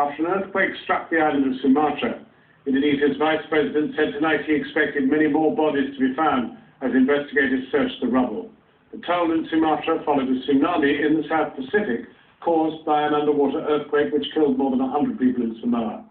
after an earthquake struck the island of Sumatra. Indonesia's vice president said tonight he expected many more bodies to be found as investigators searched the rubble. The toll in Sumatra followed a tsunami in the South Pacific caused by an underwater earthquake which killed more than 100 people in Samoa.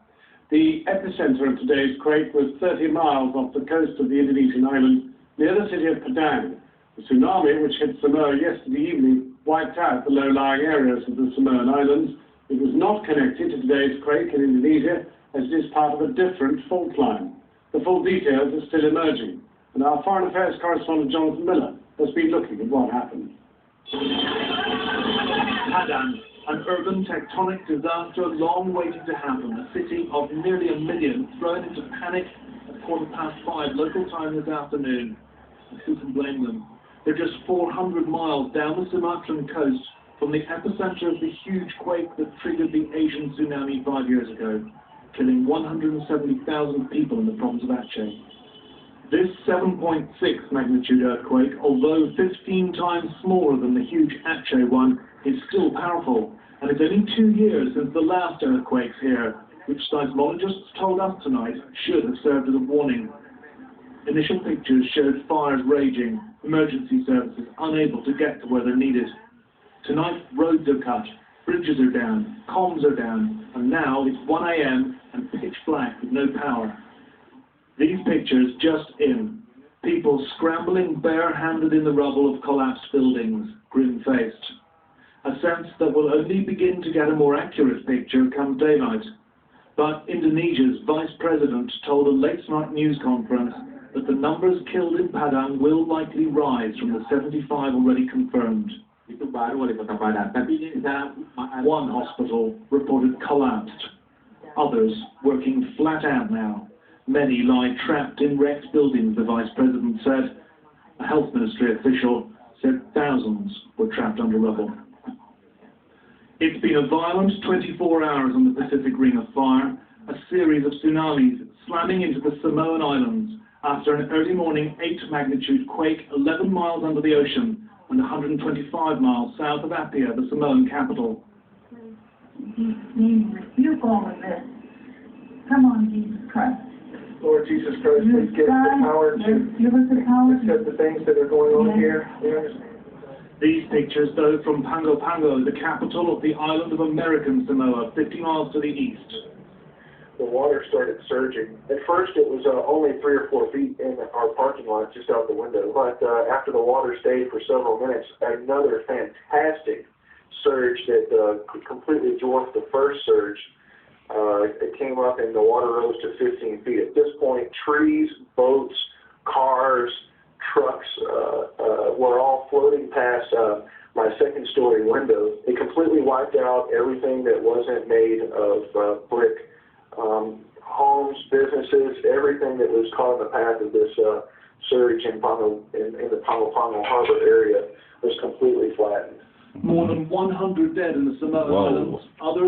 The epicenter of today's quake was 30 miles off the coast of the Indonesian island near the city of Padang. The tsunami, which hit Samoa yesterday evening, wiped out the low-lying areas of the Samoan islands. It was not connected to today's quake in Indonesia, as it is part of a different fault line. The full details are still emerging, and our Foreign Affairs correspondent Jonathan Miller has been looking at what happened. Padang, an urban tectonic disaster long waiting to happen. A city of nearly 1 million thrown into panic at 5:15 local time this afternoon. And who can blame them? They're just 400 miles down the Sumatran coast from the epicenter of the huge quake that triggered the Asian tsunami 5 years ago, killing 170,000 people in the province of Aceh. This 7.6 magnitude earthquake, although 15 times smaller than the huge Aceh one, is still powerful, and it's only 2 years since the last earthquakes here, which seismologists told us tonight should have served as a warning. Initial pictures showed fires raging, emergency services unable to get to where they're needed. Tonight, roads are cut, bridges are down, comms are down, and now it's 1 a.m. and pitch black with no power. These pictures just in. People scrambling bare-handed in the rubble of collapsed buildings, grim-faced. A sense that we'll only begin to get a more accurate picture come daylight. But Indonesia's vice president told a late-night news conference that the numbers killed in Padang will likely rise from the 75 already confirmed. One hospital reported collapsed. Others working flat out now. Many lie trapped in wrecked buildings, the vice president said. A health ministry official said thousands were trapped under rubble. It's been a violent 24 hours on the Pacific Ring of Fire, a series of tsunamis slamming into the Samoan Islands after an early morning 8-magnitude quake 11 miles under the ocean and 125 miles south of Apia, the Samoan capital. You go with this. Come on, Jesus Christ. Lord Jesus Christ, please give us the power to give us the power accept the things that are going on here. Yes. These pictures, though, from Pago Pago, the capital of the island of American Samoa, 50 miles to the east. The water started surging. At first, it was only 3 or 4 feet in our parking lot, just out the window. But after the water stayed for several minutes, another fantastic surge that completely dwarfed the first surge. It came up and the water rose to 15 feet. At this point, trees, boats, cars, trucks were all floating past my second-story window. It completely wiped out everything that wasn't made of brick. Homes, businesses, everything that was caught in the path of this surge in the Pago Pago Harbor area was completely flattened. More than 100 dead in the Samoan Islands. Others